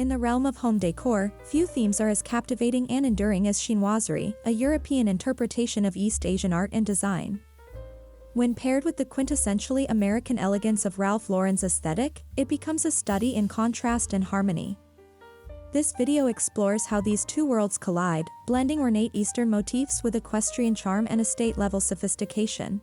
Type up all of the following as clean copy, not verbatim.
In the realm of home decor, few themes are as captivating and enduring as chinoiserie, a European interpretation of East Asian art and design. When paired with the quintessentially American elegance of Ralph Lauren's aesthetic, it becomes a study in contrast and harmony. This video explores how these two worlds collide, blending ornate Eastern motifs with equestrian charm and estate-level sophistication.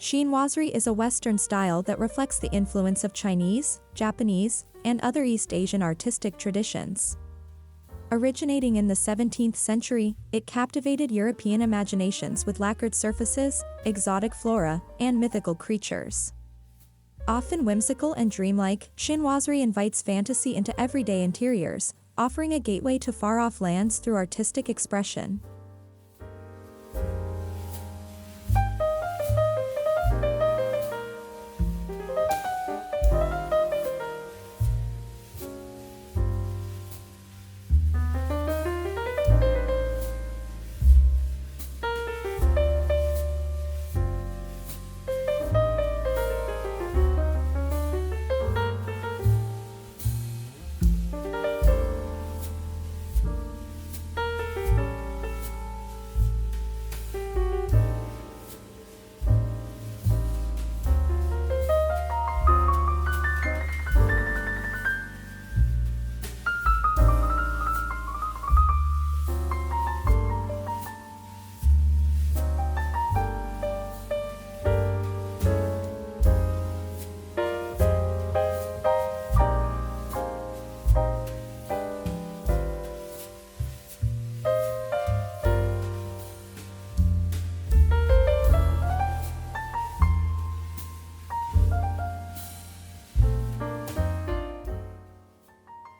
Chinoiserie is a Western style that reflects the influence of Chinese, Japanese, and other East Asian artistic traditions. Originating in the 17th century, it captivated European imaginations with lacquered surfaces, exotic flora, and mythical creatures. Often whimsical and dreamlike, chinoiserie invites fantasy into everyday interiors, offering a gateway to far-off lands through artistic expression.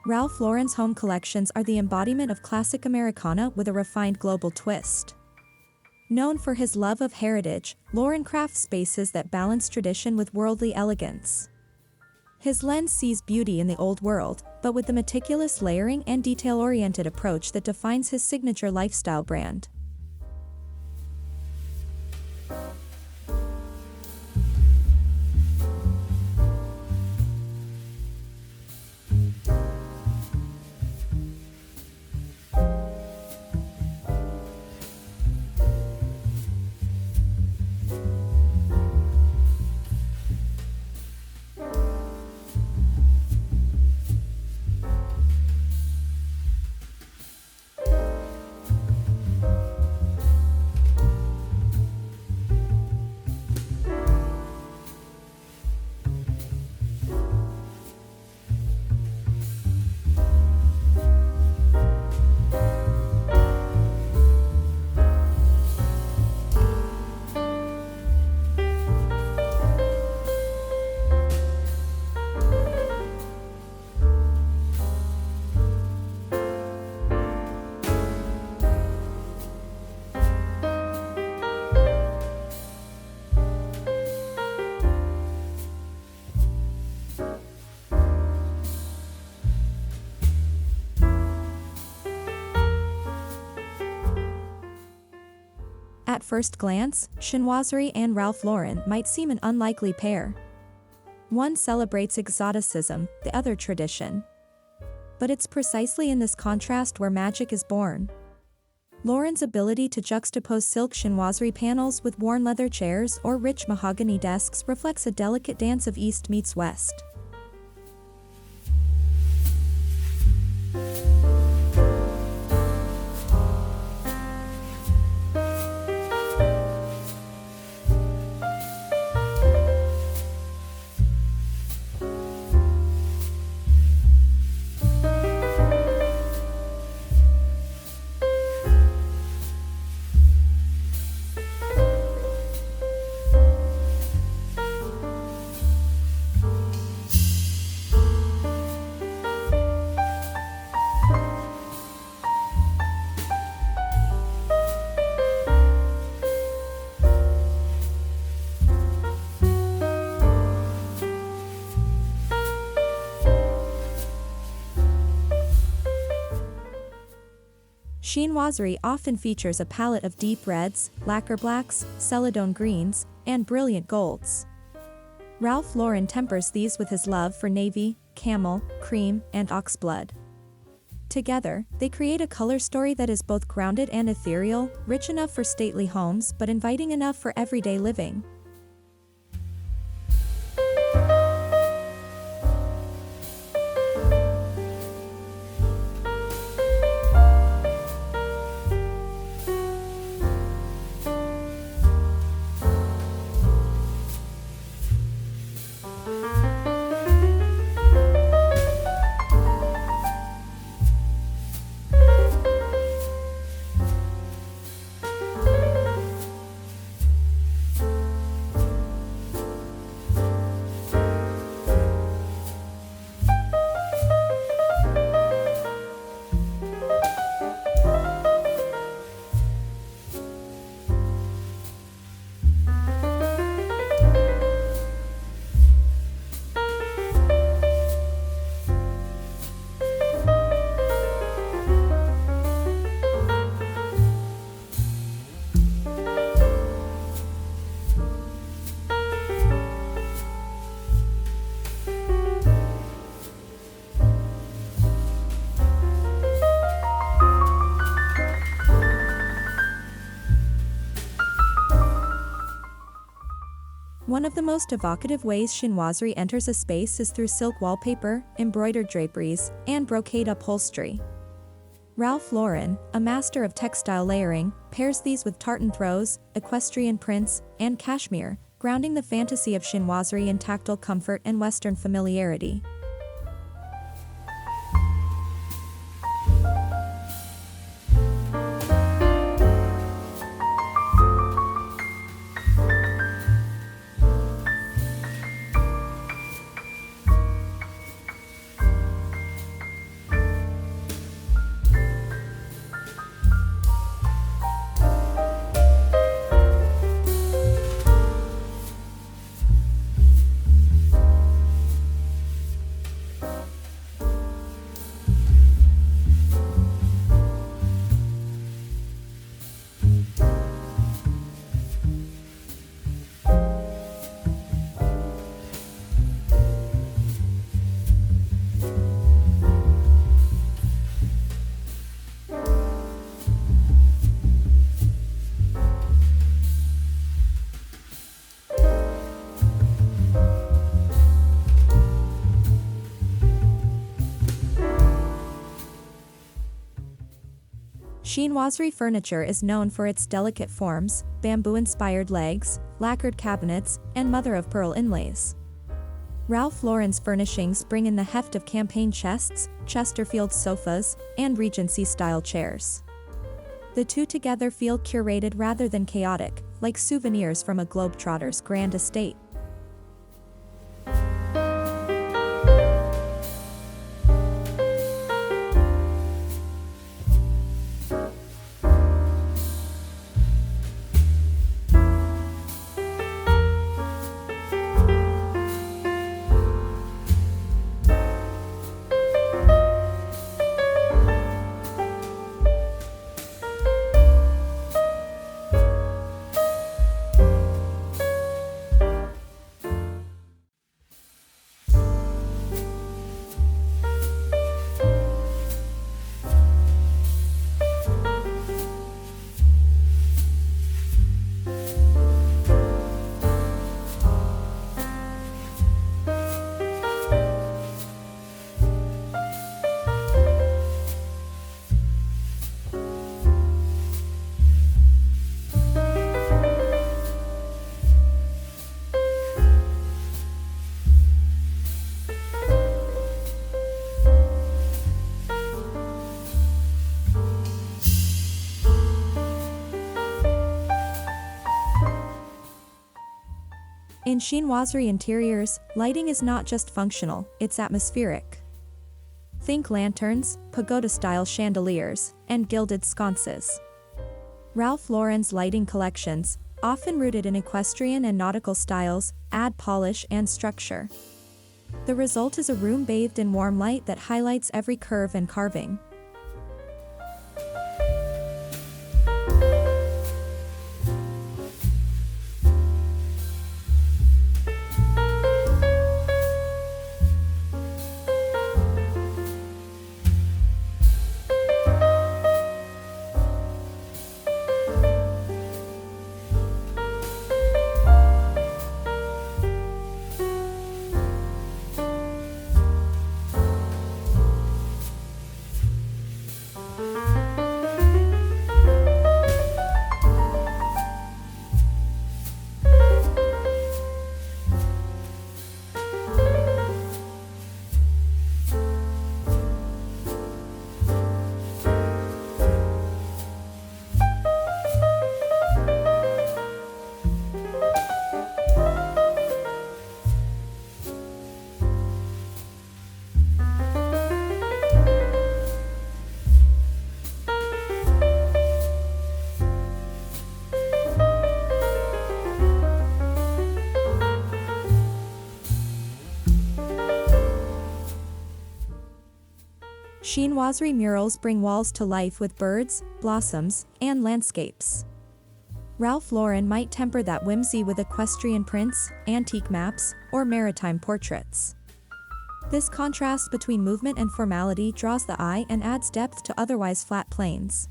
Ralph Lauren's home collections are the embodiment of classic Americana with a refined global twist. Known for his love of heritage, Lauren crafts spaces that balance tradition with worldly elegance. His lens sees beauty in the old world, but with the meticulous layering and detail-oriented approach that defines his signature lifestyle brand. At first glance, Chinoiserie and Ralph Lauren might seem an unlikely pair. One celebrates exoticism, the other tradition. But it's precisely in this contrast where magic is born. Lauren's ability to juxtapose silk chinoiserie panels with worn leather chairs or rich mahogany desks reflects a delicate dance of East meets West. Chinoiserie often features a palette of deep reds, lacquer blacks, celadone greens, and brilliant golds. Ralph Lauren tempers these with his love for navy, camel, cream, and oxblood. Together, they create a color story that is both grounded and ethereal, rich enough for stately homes but inviting enough for everyday living. One of the most evocative ways chinoiserie enters a space is through silk wallpaper, embroidered draperies, and brocade upholstery. Ralph Lauren, a master of textile layering, pairs these with tartan throws, equestrian prints, and cashmere, grounding the fantasy of chinoiserie in tactile comfort and Western familiarity. Chinoiserie furniture is known for its delicate forms, bamboo-inspired legs, lacquered cabinets, and mother-of-pearl inlays. Ralph Lauren's furnishings bring in the heft of campaign chests, Chesterfield sofas, and Regency-style chairs. The two together feel curated rather than chaotic, like souvenirs from a globetrotter's grand estate. In chinoiserie interiors, lighting is not just functional, it's atmospheric. Think lanterns, pagoda-style chandeliers, and gilded sconces. Ralph Lauren's lighting collections, often rooted in equestrian and nautical styles, add polish and structure. The result is a room bathed in warm light that highlights every curve and carving. Chinoiserie murals bring walls to life with birds, blossoms, and landscapes. Ralph Lauren might temper that whimsy with equestrian prints, antique maps, or maritime portraits. This contrast between movement and formality draws the eye and adds depth to otherwise flat plains.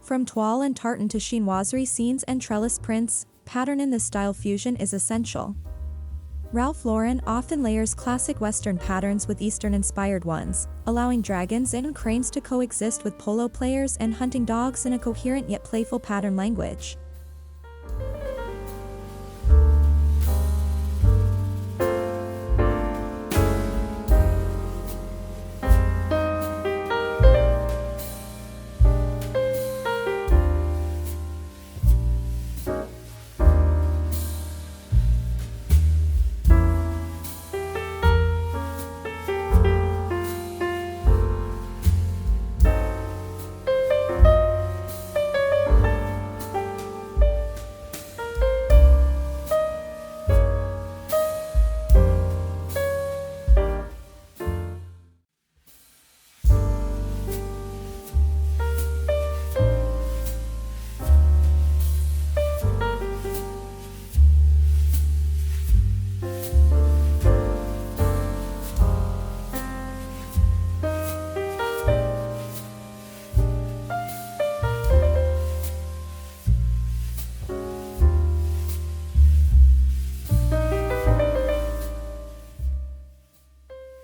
From toile and tartan to chinoiserie scenes and trellis prints, pattern in this style fusion is essential. Ralph Lauren often layers classic Western patterns with Eastern-inspired ones, allowing dragons and cranes to coexist with polo players and hunting dogs in a coherent yet playful pattern language.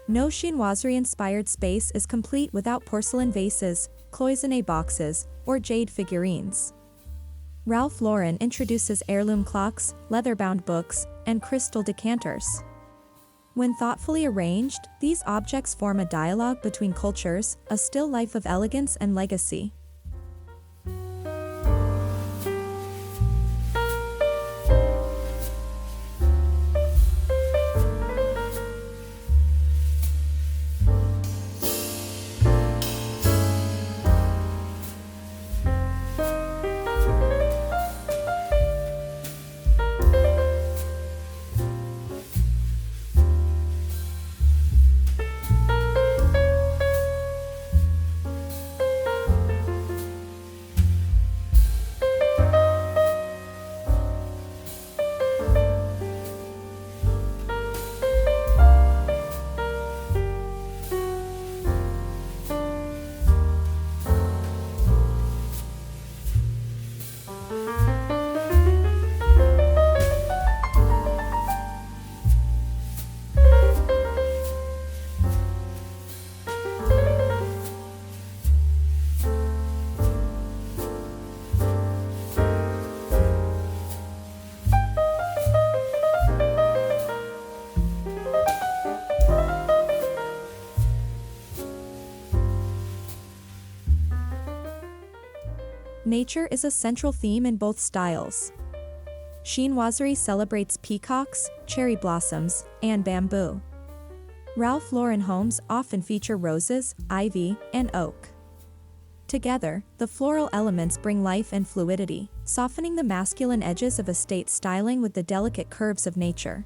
No chinoiserie-inspired space is complete without porcelain vases, cloisonné boxes, or jade figurines. Ralph Lauren introduces heirloom clocks, leather-bound books, and crystal decanters. When thoughtfully arranged, these objects form a dialogue between cultures, a still life of elegance and legacy. Nature is a central theme in both styles. Chinoiserie celebrates peacocks, cherry blossoms, and bamboo. Ralph Lauren homes often feature roses, ivy, and oak. Together, the floral elements bring life and fluidity, softening the masculine edges of estate styling with the delicate curves of nature.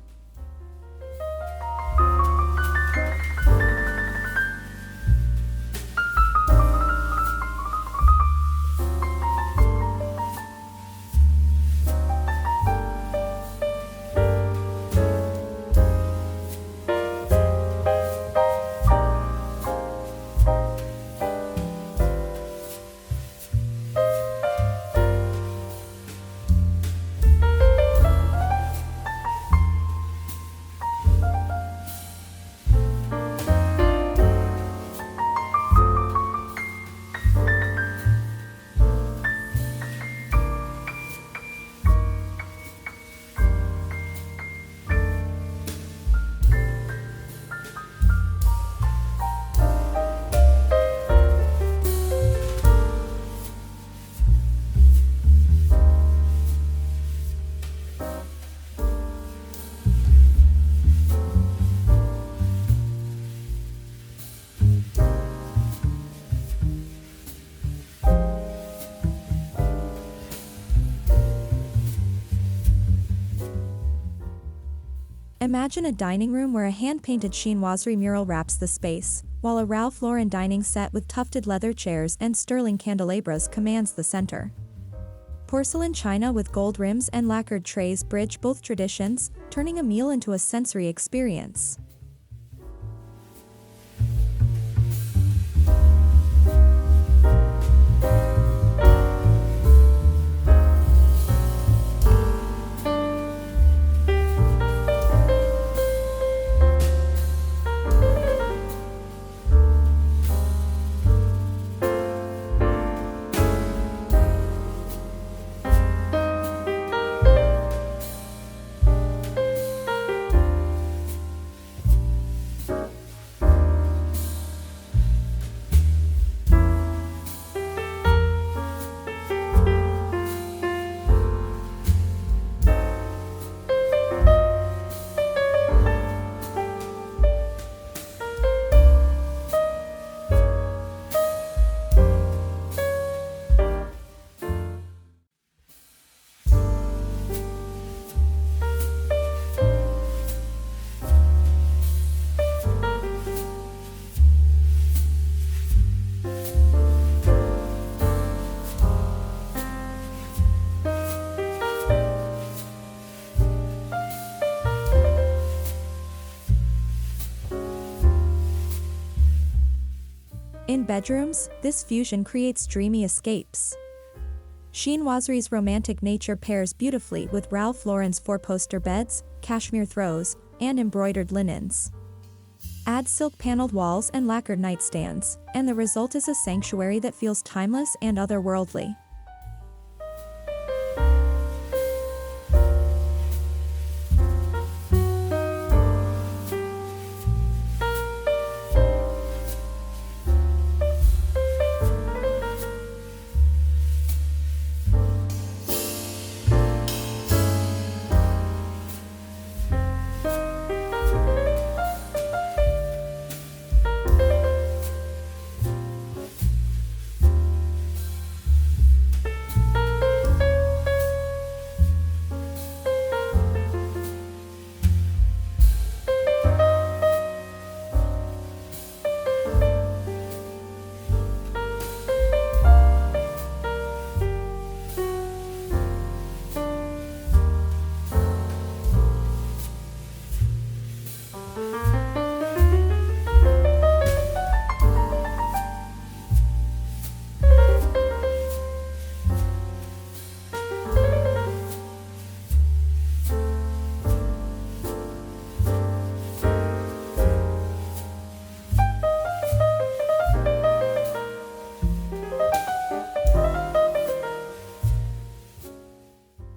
Imagine a dining room where a hand-painted chinoiserie mural wraps the space, while a Ralph Lauren dining set with tufted leather chairs and sterling candelabras commands the center. Porcelain china with gold rims and lacquered trays bridge both traditions, turning a meal into a sensory experience. In bedrooms, this fusion creates dreamy escapes. Chinoiserie's romantic nature pairs beautifully with Ralph Lauren's four-poster beds, cashmere throws, and embroidered linens. Add silk-paneled walls and lacquered nightstands, and the result is a sanctuary that feels timeless and otherworldly.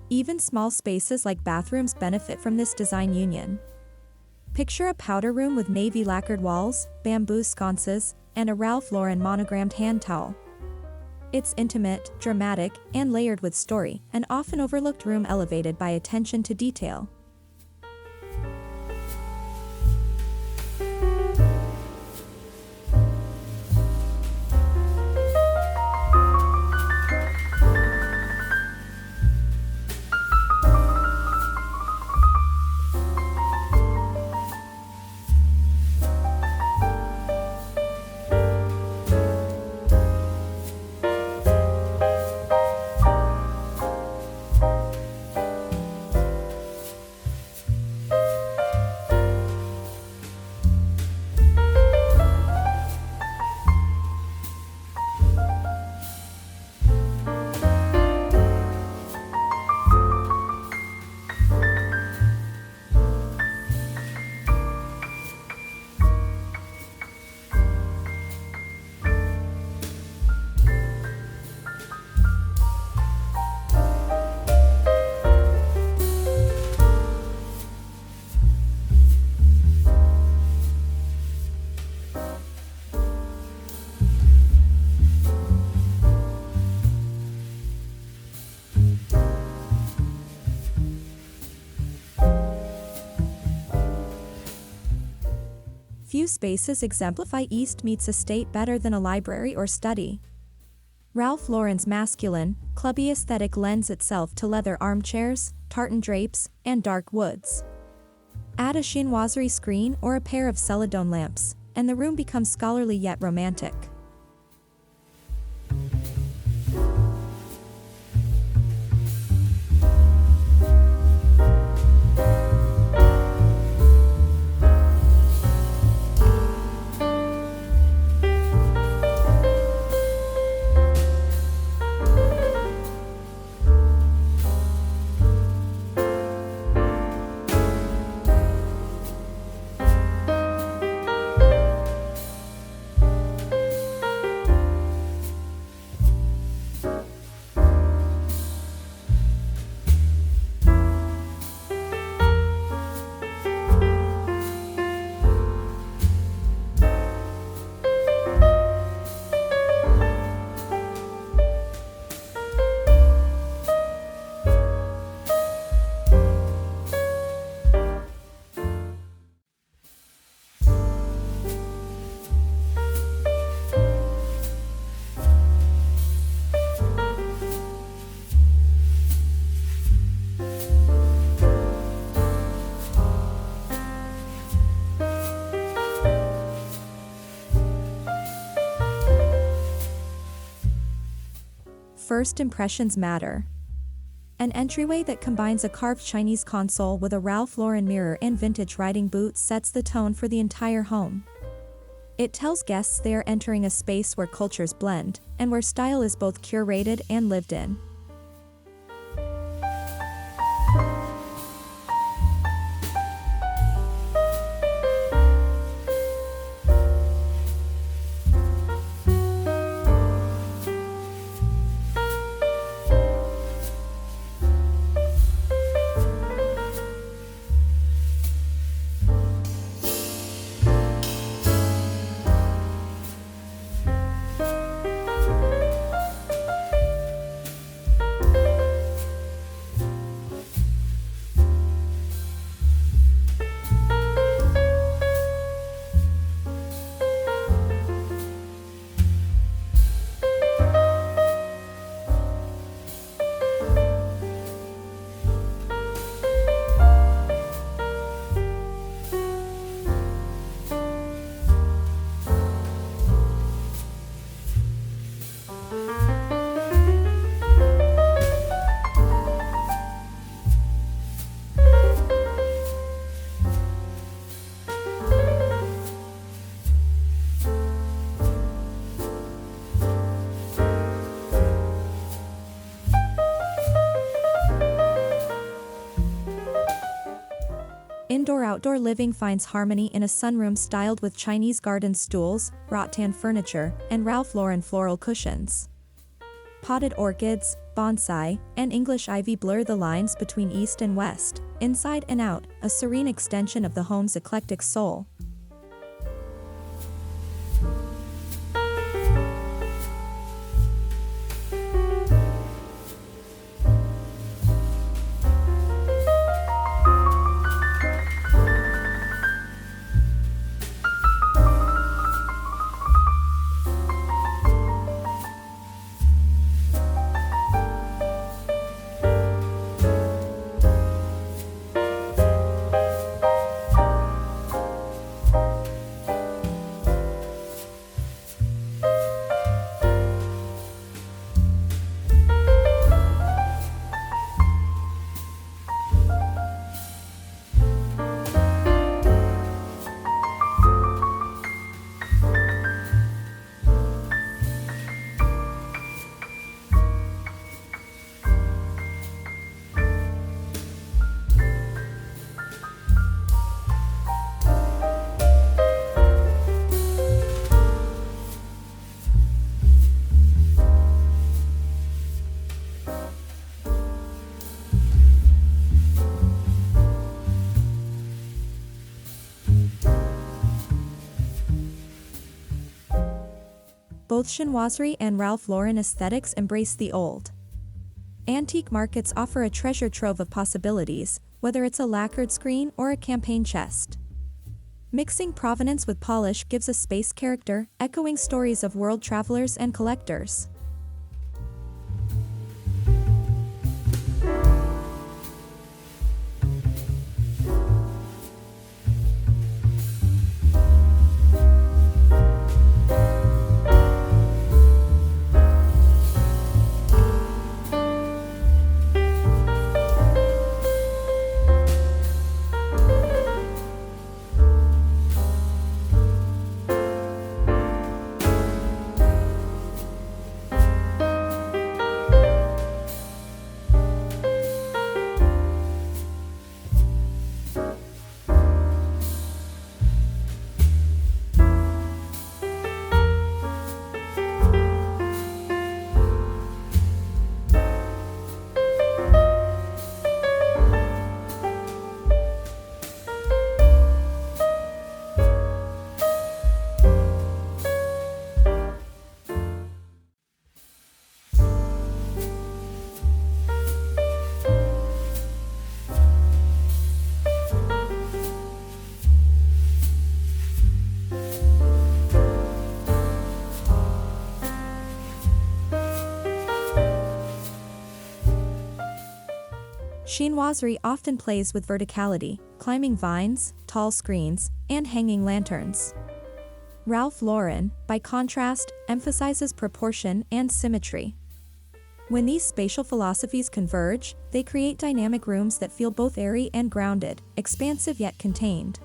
Even small spaces like bathrooms benefit from this design union. Picture a powder room with navy lacquered walls, bamboo sconces, and a Ralph Lauren monogrammed hand towel. It's intimate, dramatic, and layered with story, an often overlooked room elevated by attention to detail. Few spaces exemplify East meets estate better than a library or study. Ralph Lauren's masculine, clubby aesthetic lends itself to leather armchairs, tartan drapes, and dark woods. Add a chinoiserie screen or a pair of celadone lamps, and the room becomes scholarly yet romantic. First impressions matter. An entryway that combines a carved Chinese console with a Ralph Lauren mirror and vintage riding boots sets the tone for the entire home. It tells guests they are entering a space where cultures blend, and where style is both curated and lived in. Indoor-outdoor living finds harmony in a sunroom styled with Chinese garden stools, rattan furniture, and Ralph Lauren floral cushions. Potted orchids, bonsai, and English ivy blur the lines between east and west, inside and out, a serene extension of the home's eclectic soul. Both Chinoiserie and Ralph Lauren aesthetics embrace the old. Antique markets offer a treasure trove of possibilities, whether it's a lacquered screen or a campaign chest. Mixing provenance with polish gives a space character, echoing stories of world travelers and collectors. Chinoiserie often plays with verticality, climbing vines, tall screens, and hanging lanterns. Ralph Lauren, by contrast, emphasizes proportion and symmetry. When these spatial philosophies converge, they create dynamic rooms that feel both airy and grounded, expansive yet contained.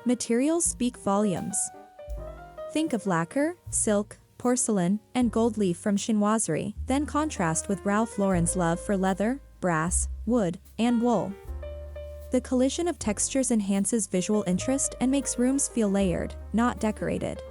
Materials speak volumes. Think of lacquer, silk, porcelain, and gold leaf from Chinoiserie, then contrast with Ralph Lauren's love for leather, brass, wood, and wool. The collision of textures enhances visual interest and makes rooms feel layered, not decorated.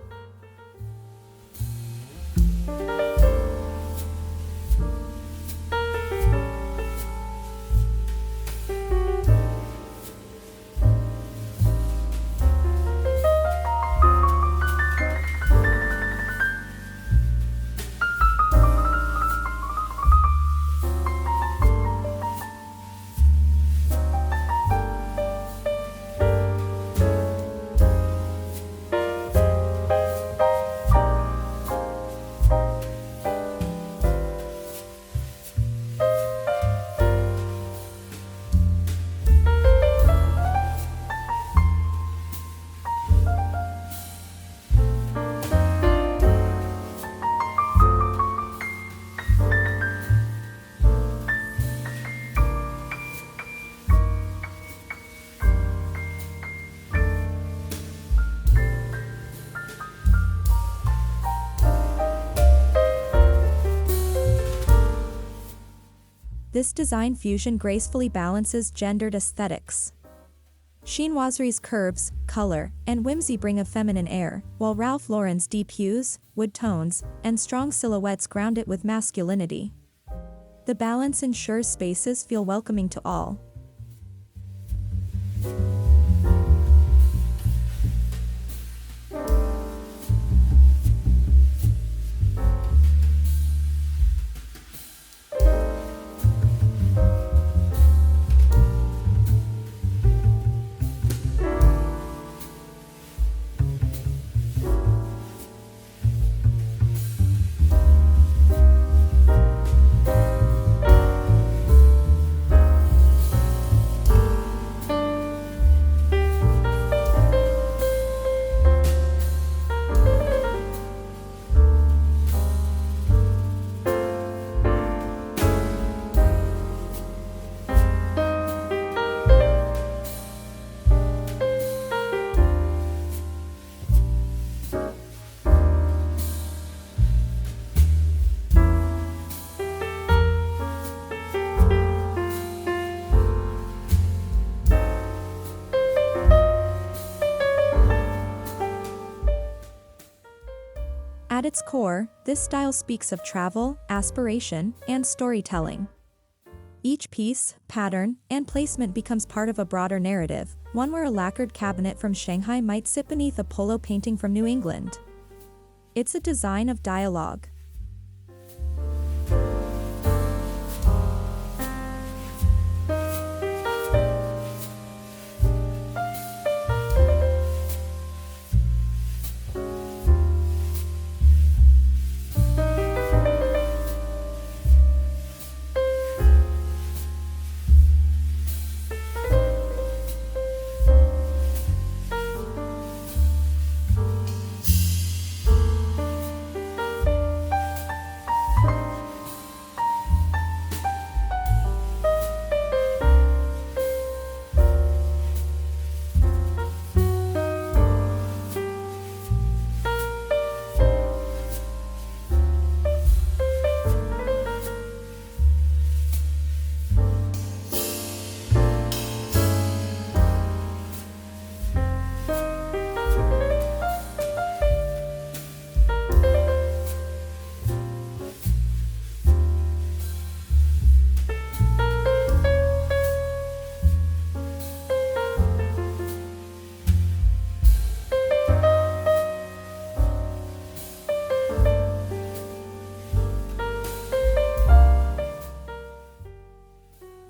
This design fusion gracefully balances gendered aesthetics. Chinoiserie's curves, color, and whimsy bring a feminine air, while Ralph Lauren's deep hues, wood tones, and strong silhouettes ground it with masculinity. The balance ensures spaces feel welcoming to all. At its core, this style speaks of travel, aspiration, and storytelling. Each piece, pattern, and placement becomes part of a broader narrative, one where a lacquered cabinet from Shanghai might sit beneath a polo painting from New England. It's a design of dialogue.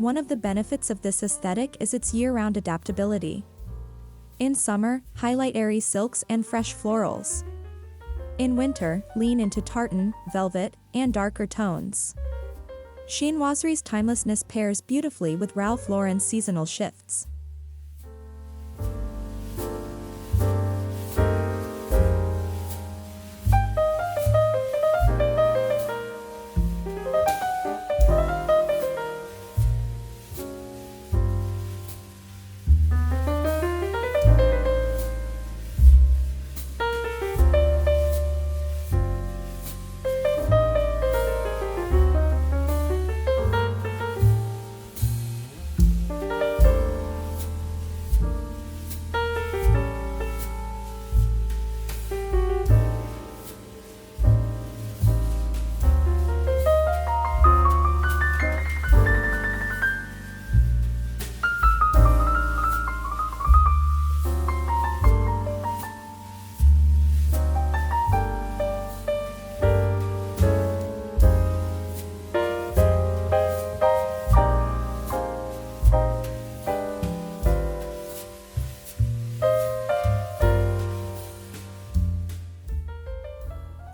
one of the benefits of this aesthetic is its year-round adaptability. In summer, highlight airy silks and fresh florals. In winter, lean into tartan, velvet, and darker tones. Chinoiserie's timelessness pairs beautifully with Ralph Lauren's seasonal shifts.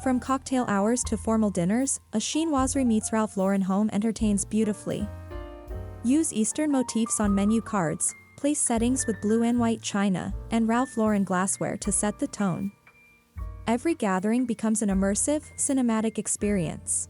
From cocktail hours to formal dinners, a Chinoiserie meets Ralph Lauren home entertains beautifully. Use Eastern motifs on menu cards, place settings with blue and white china, and Ralph Lauren glassware to set the tone. Every gathering becomes an immersive, cinematic experience.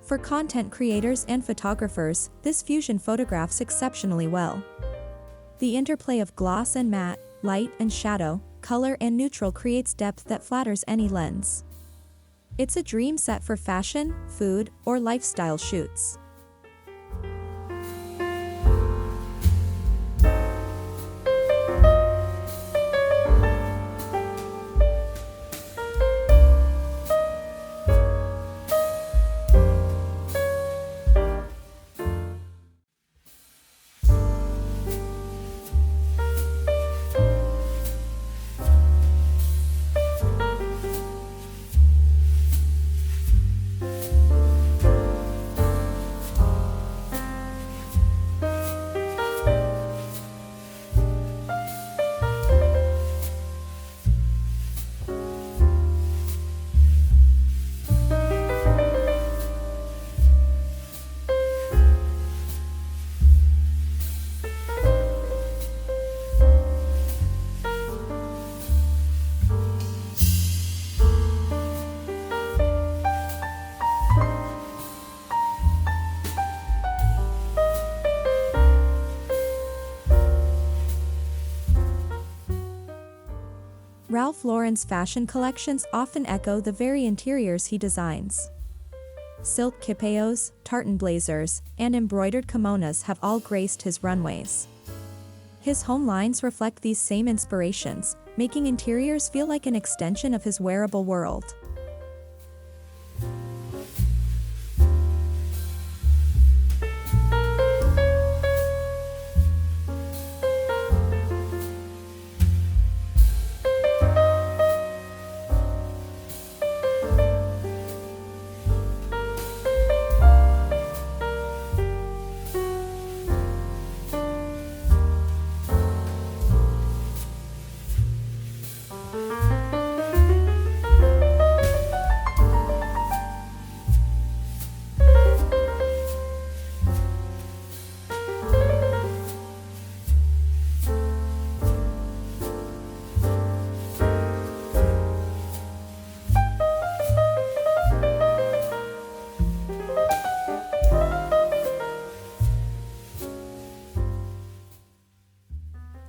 For content creators and photographers, this fusion photographs exceptionally well. The interplay of gloss and matte, light and shadow, color and neutral creates depth that flatters any lens. It's a dream set for fashion, food, or lifestyle shoots. Ralph Lauren's fashion collections often echo the very interiors he designs. Silk kipayos, tartan blazers, and embroidered kimonos have all graced his runways. His home lines reflect these same inspirations, making interiors feel like an extension of his wearable world.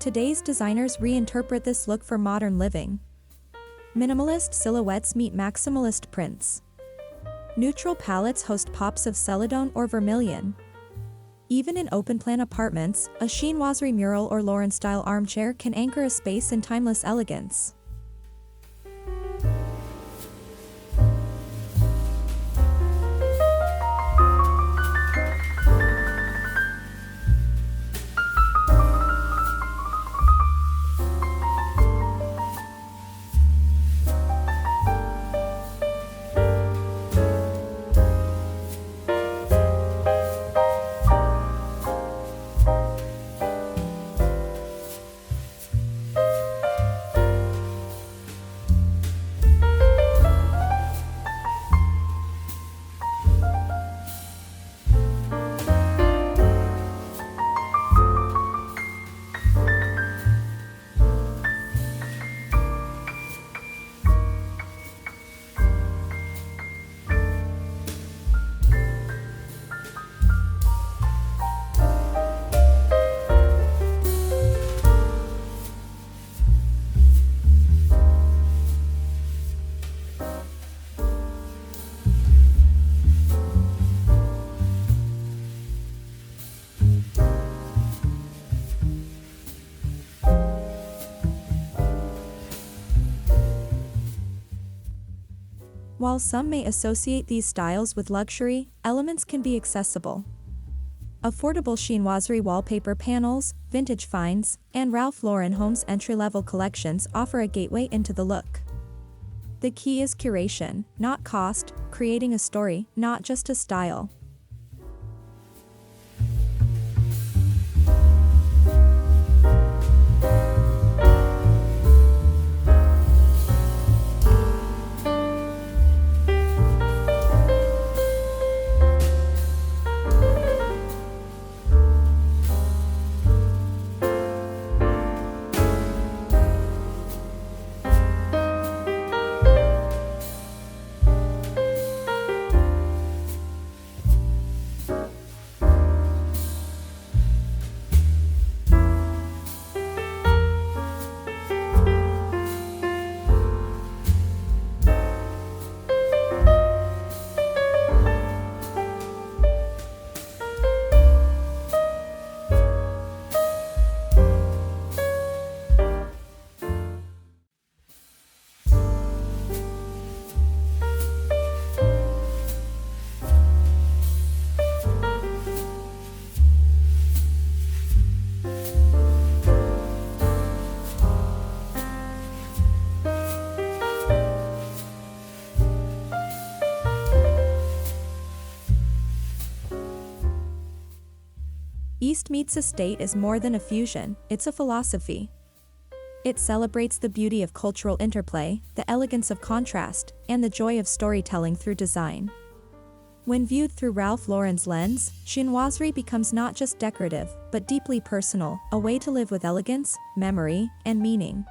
Today's designers reinterpret this look for modern living. Minimalist silhouettes meet maximalist prints. Neutral palettes host pops of celadon or vermilion. Even in open-plan apartments, a chinoiserie mural or Lauren-style armchair can anchor a space in timeless elegance. While some may associate these styles with luxury, elements can be accessible. Affordable chinoiserie wallpaper panels, vintage finds, and Ralph Lauren Home's entry-level collections offer a gateway into the look. The key is curation, not cost, creating a story, not just a style. East Meets Estate is more than a fusion, it's a philosophy. It celebrates the beauty of cultural interplay, the elegance of contrast, and the joy of storytelling through design. When viewed through Ralph Lauren's lens, chinoiserie becomes not just decorative, but deeply personal, a way to live with elegance, memory, and meaning.